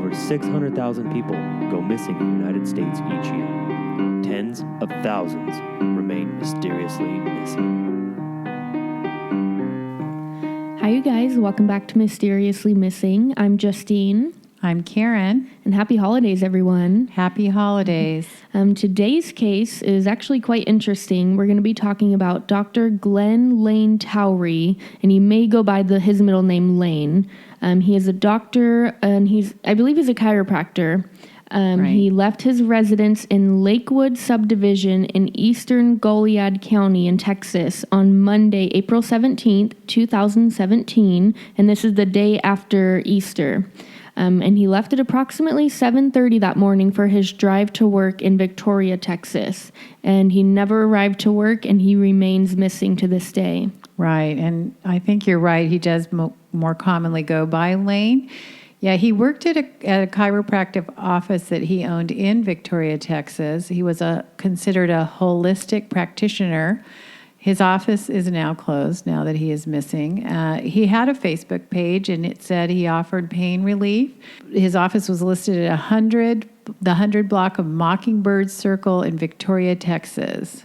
over 600,000 people go missing in the United States each year. Tens of thousands remain mysteriously missing. Hi, you guys. Welcome back to Mysteriously Missing. I'm Justine. I'm Karen. And happy holidays, everyone. Happy holidays. Today's case is actually quite interesting. We're going to be talking about Dr. Layne Towery, and he may go by his middle name, Layne. He is a doctor, and I believe he's a chiropractor. Right. He left his residence in Lakewood subdivision in eastern Goliad County in Texas on Monday, April 17th, 2017, and this is the day after Easter. And he left at approximately 7:30 that morning for his drive to work in Victoria, Texas. And he never arrived to work, and he remains missing to this day. Right, and I think you're right. He does more commonly go by Layne. Yeah, he worked at a chiropractic office that he owned in Victoria, Texas. He was considered a holistic practitioner. His office is now closed now that he is missing. He had a Facebook page, and it said he offered pain relief. His office was listed at the 100 block of Mockingbird Circle in Victoria, Texas.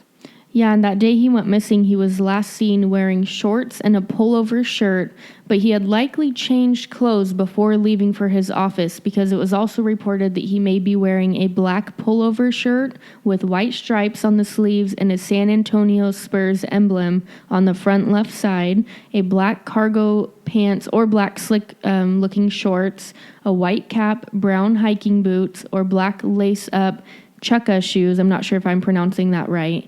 Yeah, and that day he went missing, he was last seen wearing shorts and a pullover shirt, but he had likely changed clothes before leaving for his office because it was also reported that he may be wearing a black pullover shirt with white stripes on the sleeves and a San Antonio Spurs emblem on the front left side, a black cargo pants or black slick looking shorts, a white cap, brown hiking boots, or black lace-up chukka shoes, I'm not sure if I'm pronouncing that right,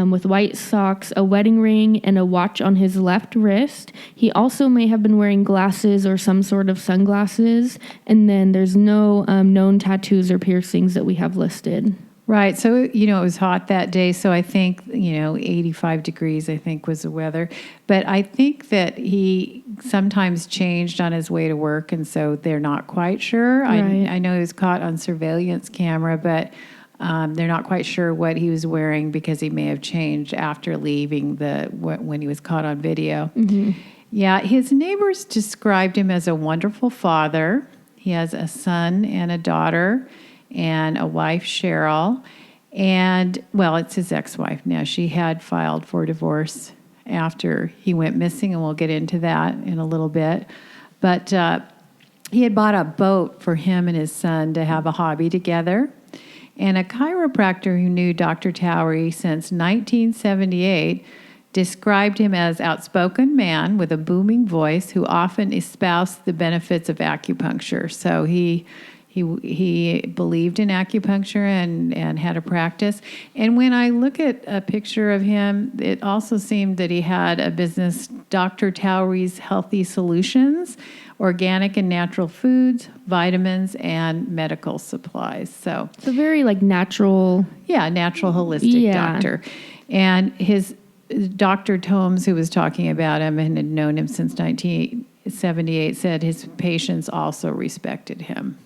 with white socks, a wedding ring, and a watch on his left wrist. He also may have been wearing glasses or some sort of sunglasses, and then there's no known tattoos or piercings that we have listed. Right, so, it was hot that day, so I think, 85 degrees, I think, was the weather. But I think that he sometimes changed on his way to work, and so they're not quite sure. Right. I know he was caught on surveillance camera, but they're not quite sure what he was wearing because he may have changed after leaving when he was caught on video. Mm-hmm. Yeah, his neighbors described him as a wonderful father. He has a son and a daughter and a wife, Cheryl. And, well, it's his ex-wife now. She had filed for divorce after he went missing, and we'll get into that in a little bit. But he had bought a boat for him and his son to have a hobby together. And a chiropractor who knew Dr. Towery since 1978 described him as outspoken man with a booming voice who often espoused the benefits of acupuncture. So he believed in acupuncture and had a practice. And when I look at a picture of him, it also seemed that he had a business, Dr. Towery's Healthy Solutions, organic and natural foods, vitamins, and medical supplies. So it's a very natural. Yeah, natural holistic doctor. And his Dr. Tomes, who was talking about him and had known him since 1978, said his patients also respected him.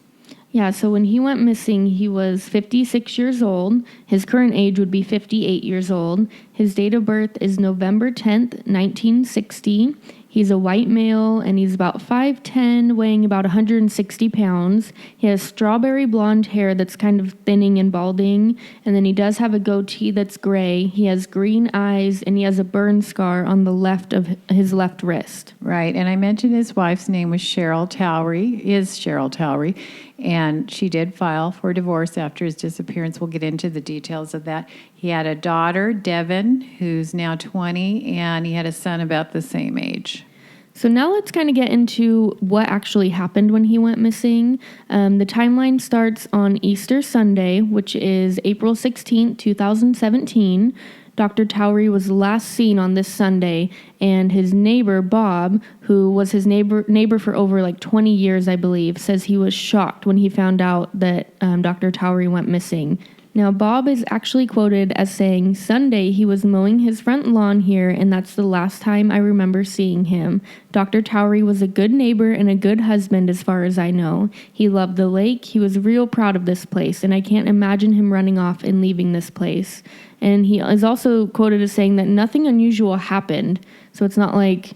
Yeah, so when he went missing, he was 56 years old. His current age would be 58 years old. His date of birth is November 10th, 1960. He's a white male, and he's about 5'10", weighing about 160 pounds. He has strawberry blonde hair that's kind of thinning and balding, and then he does have a goatee that's gray. He has green eyes, and he has a burn scar on the left of his left wrist. Right, and I mentioned his wife's name was Cheryl Towery, and she did file for divorce after his disappearance. We'll get into the details of that. He had a daughter, Devin, who's now 20, and he had a son about the same age. So now let's kind of get into what actually happened when he went missing. The timeline starts on Easter Sunday, which is April 16th, 2017. Dr. Towery was last seen on this Sunday, and his neighbor, Bob, who was his neighbor for over 20 years, I believe, says he was shocked when he found out that Dr. Towery went missing. Now, Bob is actually quoted as saying, "Sunday, he was mowing his front lawn here, and that's the last time I remember seeing him. Dr. Towery was a good neighbor and a good husband as far as I know. He loved the lake. He was real proud of this place, and I can't imagine him running off and leaving this place." And he is also quoted as saying that nothing unusual happened. So it's not like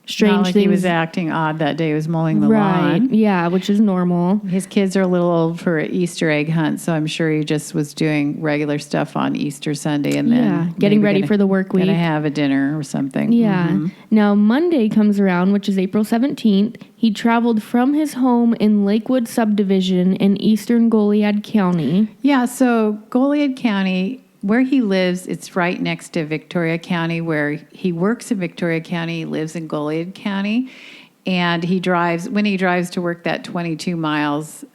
strange Not like things. he was acting odd that day. He was mowing the Right. lawn. Yeah, which is normal. His kids are a little old for an Easter egg hunt, so I'm sure he just was doing regular stuff on Easter Sunday and then getting ready for the work week. Gonna have a dinner or something. Yeah. Now, Monday comes around, which is April 17th. He traveled from his home in Lakewood Subdivision in eastern Goliad County. Yeah, so Goliad County, where he lives, it's right next to Victoria County, where he works in Victoria County, he lives in Goliad County. And when he drives to work that 22 miles,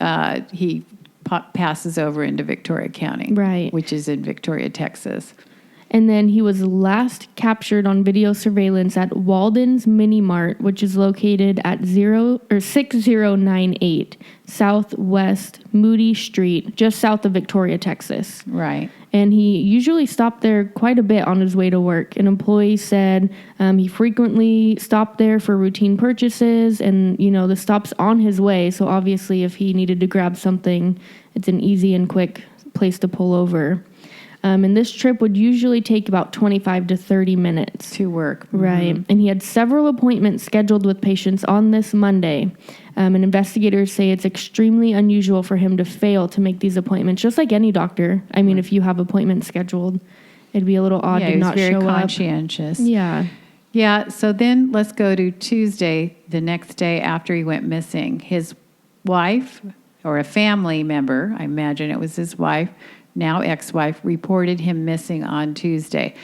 he passes over into Victoria County, Right. which is in Victoria, Texas. And then he was last captured on video surveillance at Walden's Mini Mart, which is located at 6098 Southwest Moody Street, just south of Victoria, Texas. Right. And he usually stopped there quite a bit on his way to work. An employee said he frequently stopped there for routine purchases, and, the stop's on his way. So obviously if he needed to grab something, it's an easy and quick place to pull over. And this trip would usually take about 25 to 30 minutes. To work. Right. And he had several appointments scheduled with patients on this Monday. And investigators say it's extremely unusual for him to fail to make these appointments, just like any doctor. I mean, if you have appointments scheduled, it'd be a little odd to not show up. Yeah, he was very conscientious. Yeah. Yeah, so then let's go to Tuesday, the next day after he went missing. His wife, or a family member, I imagine it was his wife, now ex-wife, reported him missing on Tuesday.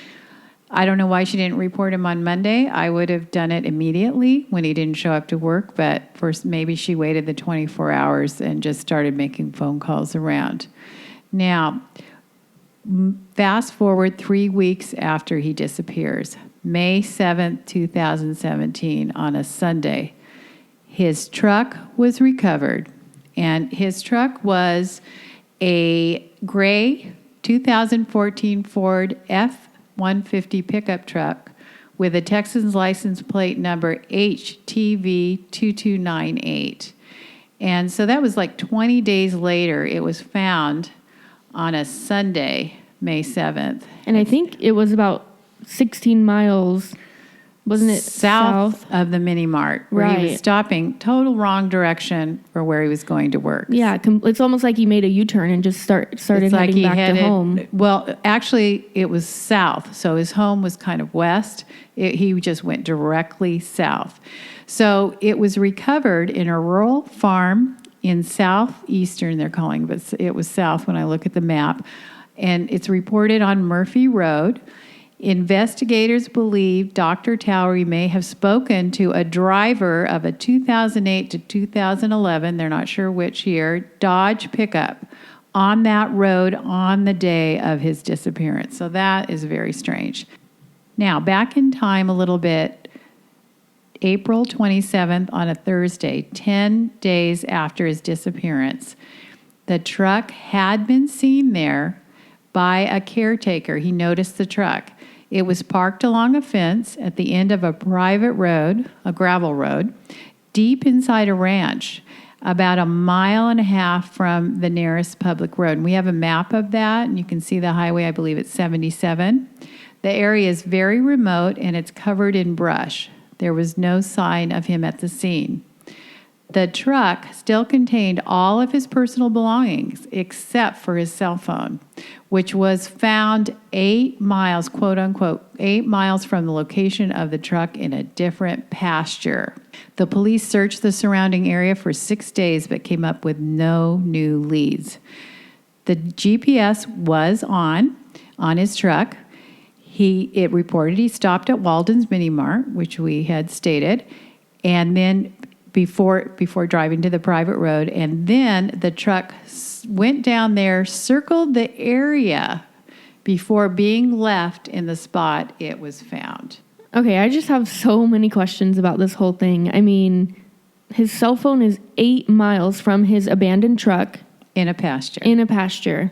I don't know why she didn't report him on Monday. I would have done it immediately when he didn't show up to work, but first maybe she waited the 24 hours and just started making phone calls around. Now, fast forward 3 weeks after he disappears, May 7th, 2017, on a Sunday, his truck was recovered, and his truck was a gray 2014 Ford F-150 pickup truck with a Texas license plate number HTV2298. And so that was like 20 days later. It was found on a Sunday, May 7th. And I think it was about 16 miles, wasn't it? South of the mini mart, where he was Right. stopping, total wrong direction for where he was going to work. Yeah, it's almost like he made a U-turn and just started It's heading like he back headed, to home. Well, actually, it was south. So his home was kind of west. He just went directly south. So it was recovered in a rural farm in southeastern, they're calling, but it was south when I look at the map. And it's reported on Murphy Road. Investigators believe Dr. Towery may have spoken to a driver of a 2008 to 2011, they're not sure which year, Dodge pickup on that road on the day of his disappearance. So that is very strange. Now, back in time a little bit, April 27th on a Thursday, 10 days after his disappearance, the truck had been seen there by a caretaker. He noticed the truck. It was parked along a fence at the end of a private road, a gravel road, deep inside a ranch, about 1.5 miles from the nearest public road. And we have a map of that, and you can see the highway, I believe it's 77. The area is very remote, and it's covered in brush. There was no sign of him at the scene. The truck still contained all of his personal belongings except for his cell phone, which was found 8 miles, quote unquote, 8 miles from the location of the truck in a different pasture. The police searched the surrounding area for 6 days but came up with no new leads. The GPS was on his truck. It reported he stopped at Walden's Mini Mart, which we had stated, and then before driving to the private road, and then the truck went down there, circled the area before being left in the spot it was found. Okay, I just have so many questions about this whole thing. I mean, his cell phone is 8 miles from his abandoned truck. In a pasture.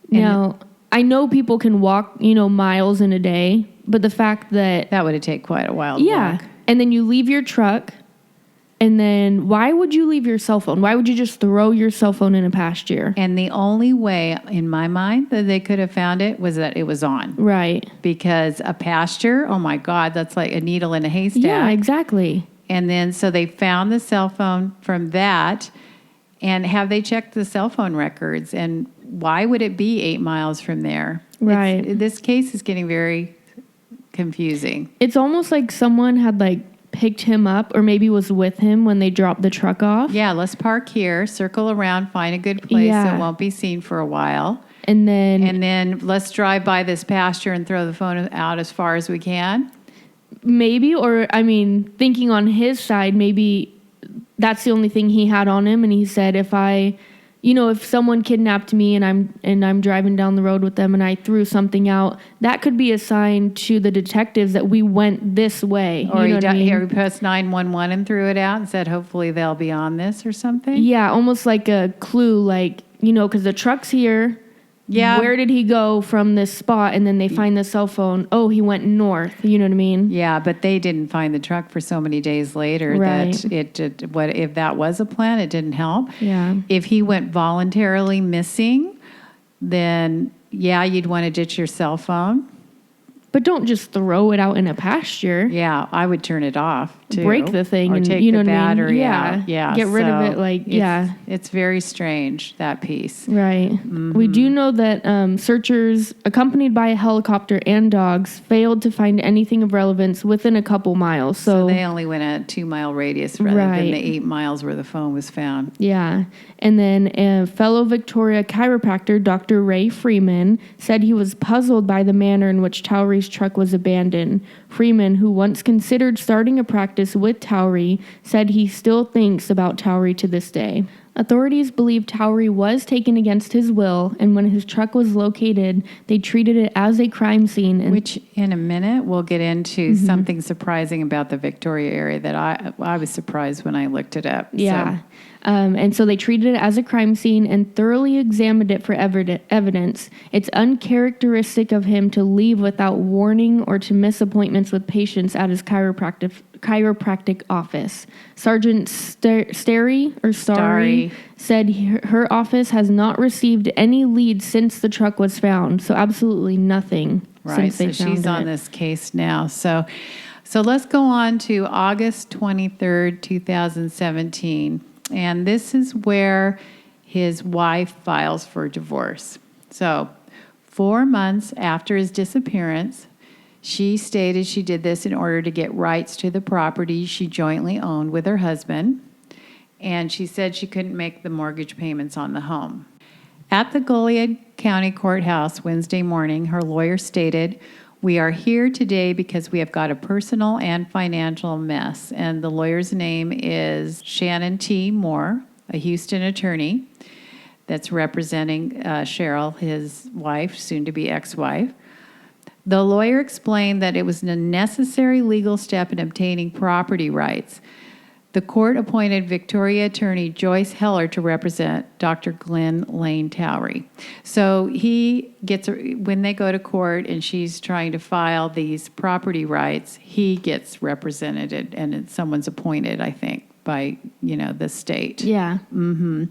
Now, I know people can walk, miles in a day, but the fact that... That would have taken quite a while to Yeah, walk. and then you leave your truck, And then why would you leave your cell phone? Why would you just throw your cell phone in a pasture? And the only way, in my mind, that they could have found it was that it was on. Right. Because a pasture, oh my God, that's like a needle in a haystack. Yeah, exactly. And then so they found the cell phone from that. And have they checked the cell phone records? And why would it be 8 miles from there? Right. This case is getting very confusing. It's almost like someone had like picked him up or maybe was with him when they dropped the truck off. Yeah, let's park here, circle around, find a good place that won't be seen for a while. And then let's drive by this pasture and throw the phone out as far as we can. Maybe, or I mean, thinking on his side, maybe that's the only thing he had on him. And he said, if someone kidnapped me and I'm driving down the road with them and I threw something out, that could be a sign to the detectives that we went this way. Or you know he pressed 911 and threw it out and said, hopefully they'll be on this or something. Yeah, almost like a clue, like, because the truck's here. Yeah. Where did he go from this spot? And then they find the cell phone. Oh, he went north. You know what I mean? Yeah, but they didn't find the truck for so many days later that it did. What if that was a plan? It didn't help. Yeah. If he went voluntarily missing, then you'd want to ditch your cell phone. But don't just throw it out in a pasture. Yeah, I would turn it off too. Break the thing or and take the battery out. Yeah, get rid of it. It's very strange, that piece. Right. Mm-hmm. We do know that searchers, accompanied by a helicopter and dogs, failed to find anything of relevance within a couple miles. So they only went a 2-mile radius rather than the 8 miles where the phone was found. Yeah. And then a fellow Victoria chiropractor, Dr. Ray Freeman, said he was puzzled by the manner in which Towery's truck was abandoned. Freeman, who once considered starting a practice with Towery, said he still thinks about Towery to this day. Authorities believe Towery was taken against his will, and when his truck was located, they treated it as a crime scene. Which, in a minute, we'll get into something surprising about the Victoria area that I was surprised when I looked it up. Yeah. And so they treated it as a crime scene and thoroughly examined it for evidence. It's uncharacteristic of him to leave without warning or to miss appointments with patients at his chiropractic office. Sergeant Starry said her office has not received any leads since the truck was found. So absolutely nothing since they found it. So she's on this case now. So let's go on to August 23rd, 2017. And this is where his wife files for divorce. So 4 months after his disappearance, she stated she did this in order to get rights to the property she jointly owned with her husband. And she said she couldn't make the mortgage payments on the home. At the Goliad County Courthouse Wednesday morning, her lawyer stated, "We are here today because we have got a personal and financial mess." And the lawyer's name is Shannon T. Moore, a Houston attorney that's representing Cheryl, his wife, soon-to-be ex-wife. The lawyer explained that it was a necessary legal step in obtaining property rights. The court appointed Victoria attorney Joyce Heller to represent Dr. Layne Towery. So when they go to court and she's trying to file these property rights, he gets represented and someone's appointed, I think, by, the state. Yeah. Mm-hmm.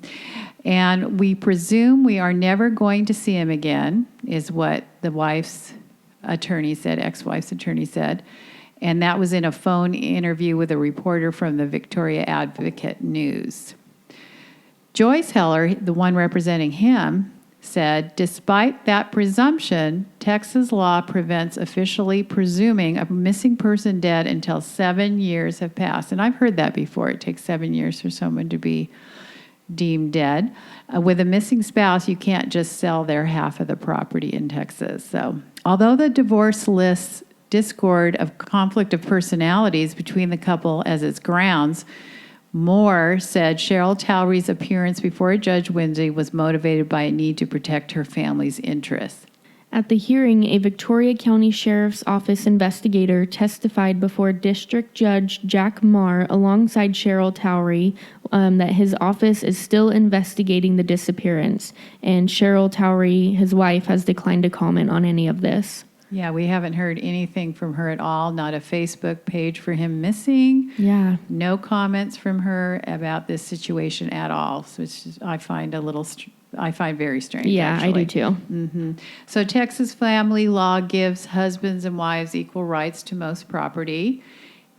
And we presume we are never going to see him again, is what the wife's attorney said, ex-wife's attorney said. And that was in a phone interview with a reporter from the Victoria Advocate News. Joyce Heller, the one representing him, said, "Despite that presumption, Texas law prevents officially presuming a missing person dead until 7 years have passed." And I've heard that before. It takes 7 years for someone to be deemed dead. With a missing spouse, you can't just sell their half of the property in Texas. So, although the divorce lists discord of conflict of personalities between the couple as its grounds, Moore said Cheryl Towery's appearance before Judge Wednesday was motivated by a need to protect her family's interests. At the hearing, a Victoria County Sheriff's Office investigator testified before District Judge Jack Marr alongside Cheryl Towery that his office is still investigating the disappearance, and Cheryl Towery, his wife, has declined to comment on any of this. Yeah, we haven't heard anything from her at all. Not a Facebook page for him missing. Yeah. No comments from her about this situation at all. So I find very strange. Yeah, actually. I do too. So Texas family law gives husbands and wives equal rights to most property.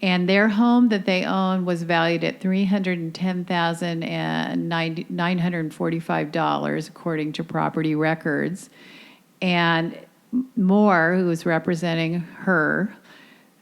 And their home that they own was valued at $310,945, according to property records. And Moore, who was representing her,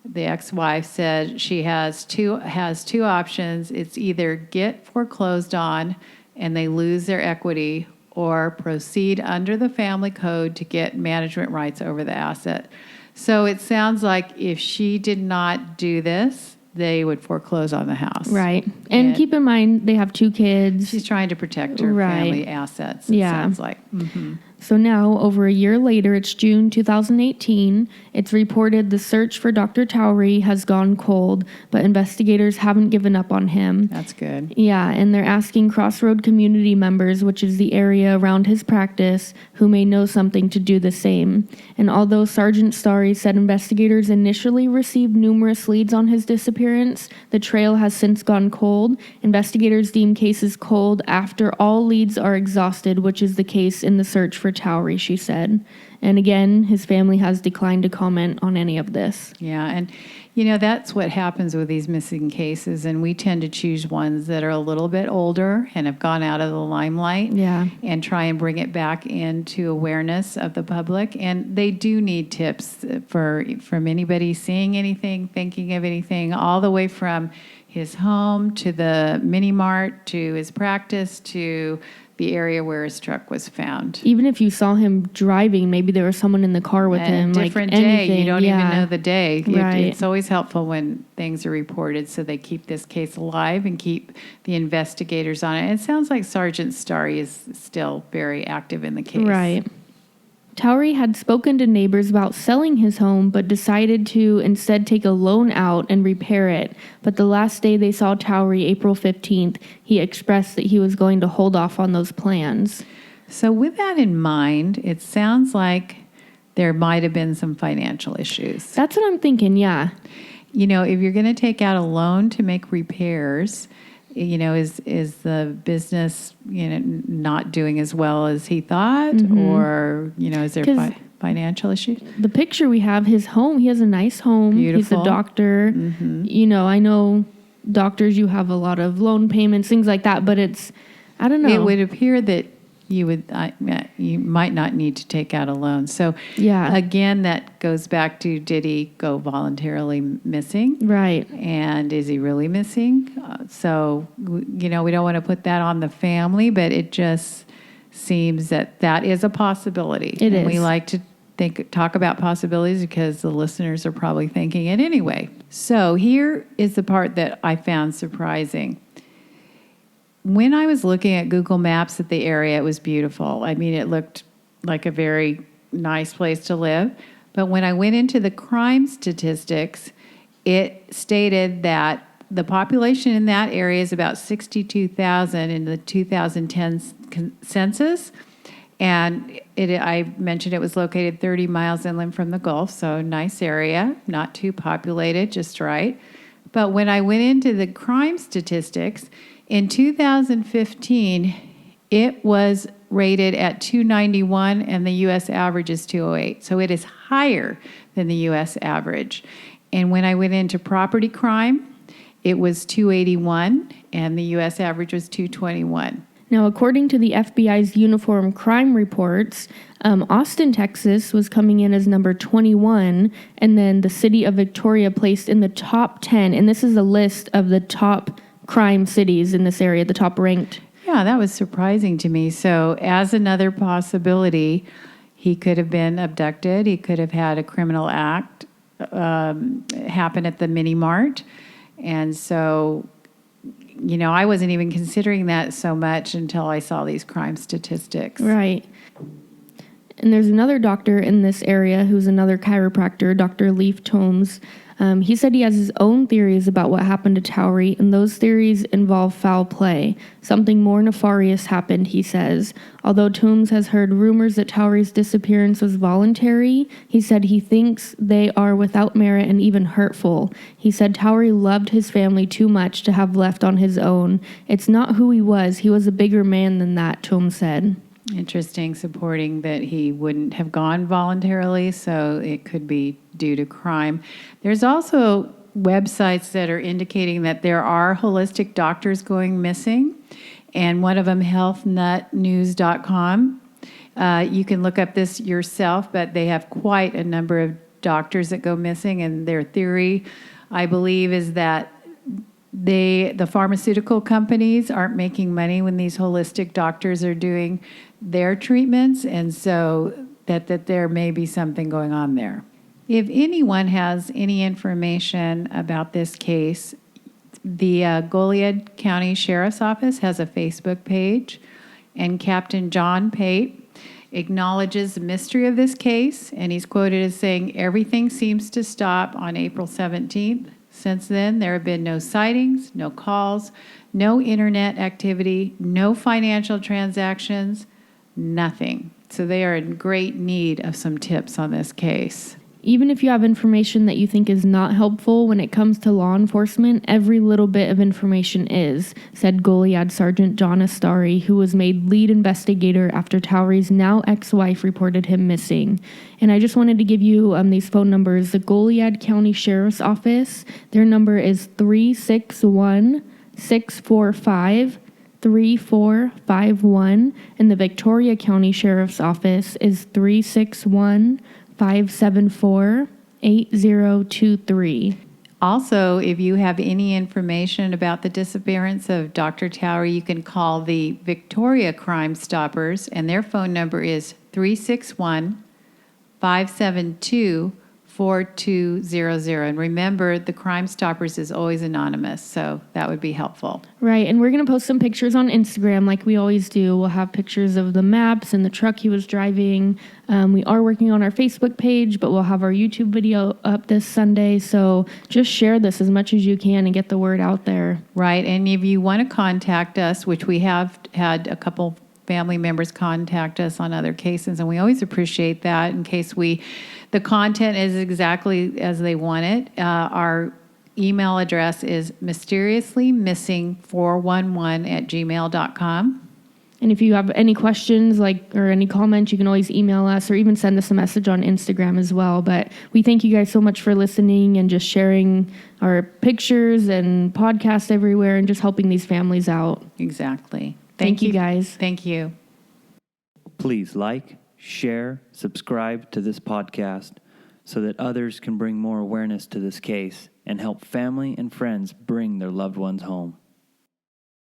the ex-wife, said she has two options. It's either get foreclosed on and they lose their equity, or proceed under the family code to get management rights over the asset. So it sounds like if she did not do this, they would foreclose on the house. Right. And keep in mind, they have 2 kids. She's trying to protect her family assets, it sounds like. Mm-hmm. So now, over a year later, it's June 2018, it's reported the search for Dr. Towery has gone cold, but investigators haven't given up on him. That's good. Yeah, and they're asking Crossroad community members, which is the area around his practice, who may know something to do the same. And although Sergeant Starry said investigators initially received numerous leads on his disappearance, the trail has since gone cold. Investigators deem cases cold after all leads are exhausted, which is the case in the search for Towery, she said. And again, his family has declined to comment on any of this. Yeah, and that's what happens with these missing cases, and we tend to choose ones that are a little bit older and have gone out of the limelight. Yeah. And try and bring it back into awareness of the public. And they do need tips from anybody seeing anything, thinking of anything, all the way from his home to the mini mart to his practice to the area where his truck was found. Even if you saw him driving, maybe there was someone in the car with him. A different day. Anything. You don't even know the day. Right. It's always helpful when things are reported so they keep this case alive and keep the investigators on it. It sounds like Sergeant Starry is still very active in the case. Right. Towery had spoken to neighbors about selling his home, but decided to instead take a loan out and repair it. But the last day they saw Towery, April 15th, he expressed that he was going to hold off on those plans. So with that in mind, it sounds like there might have been some financial issues. That's what I'm thinking, yeah. If you're going to take out a loan to make repairs, is the business, not doing as well as he thought? Mm-hmm. Or, is there financial issues? The picture we have, his home, he has a nice home. Beautiful. He's a doctor. Mm-hmm. I know doctors, you have a lot of loan payments, things like that, but I don't know. It would appear that you might not need to take out a loan. So yeah, again, that goes back to, did he go voluntarily missing? Right. And is he really missing? So, we don't want to put that on the family, but it just seems that is a possibility. It is. We like to talk about possibilities because the listeners are probably thinking it anyway. So here is the part that I found surprising. When I was looking at Google Maps at the area, it was beautiful. I mean, it looked like a very nice place to live. But when I went into the crime statistics, it stated that the population in that area is about 62,000 in the 2010 census. And I mentioned it was located 30 miles inland from the Gulf, so nice area, not too populated, just right. But when I went into the crime statistics, in 2015, it was rated at 291, and the U.S. average is 208. So it is higher than the U.S. average. And when I went into property crime, it was 281, and the U.S. average was 221. Now, according to the FBI's uniform crime reports, Austin, Texas was coming in as number 21, and then the city of Victoria placed in the top 10. And this is a list of the top crime cities in this area, the top ranked. Yeah, that was surprising to me. So as another possibility, he could have been abducted. He could have had a criminal act happen at the mini mart. And so, I wasn't even considering that so much until I saw these crime statistics. Right. And there's another doctor in this area who's another chiropractor, Dr. Leif Tomes. He said he has his own theories about what happened to Towery, and those theories involve foul play. Something more nefarious happened, he says. Although Toombs has heard rumors that Towery's disappearance was voluntary, he said he thinks they are without merit and even hurtful. He said Towery loved his family too much to have left on his own. It's not who he was a bigger man than that, Toombs said. Interesting, supporting that he wouldn't have gone voluntarily, so it could be due to crime. There's also websites that are indicating that there are holistic doctors going missing, and one of them, healthnutnews.com. You can look up this yourself, but they have quite a number of doctors that go missing, and their theory, I believe, is that the pharmaceutical companies aren't making money when these holistic doctors are doing their treatments, and so that there may be something going on there. If anyone has any information about this case, the Goliad County Sheriff's Office has a Facebook page, and Captain John Pate acknowledges the mystery of this case, and he's quoted as saying, "Everything seems to stop on April 17th. Since then, there have been no sightings, no calls, no internet activity, no financial transactions, nothing." So they are in great need of some tips on this case. Even if you have information that you think is not helpful when it comes to law enforcement, every little bit of information is, said Goliad Sergeant John Astari, who was made lead investigator after Towery's now ex-wife reported him missing. And I just wanted to give you these phone numbers. The Goliad County Sheriff's Office, their number is 361-645-3451, and the Victoria County Sheriff's Office is 361-574-8023. Also, if you have any information about the disappearance of Dr. Towery, you can call the Victoria Crime Stoppers, and their phone number is 361-572-4200. And remember, the Crime Stoppers is always anonymous, so that would be helpful. Right, and we're going to post some pictures on Instagram like we always do. We'll have pictures of the maps and the truck he was driving. We are working on our Facebook page, but we'll have our YouTube video up this Sunday. So just share this as much as you can and get the word out there. Right, and if you want to contact us, which we have had a couple family members contact us on other cases, and we always appreciate that in case the content is exactly as they want it. Our email address is mysteriously-missing411@gmail.com. And if you have any questions or any comments, you can always email us or even send us a message on Instagram as well. But we thank you guys so much for listening and just sharing our pictures and podcasts everywhere and just helping these families out. Exactly. Thank you guys. Thank you. Please like, share, subscribe to this podcast so that others can bring more awareness to this case and help family and friends bring their loved ones home.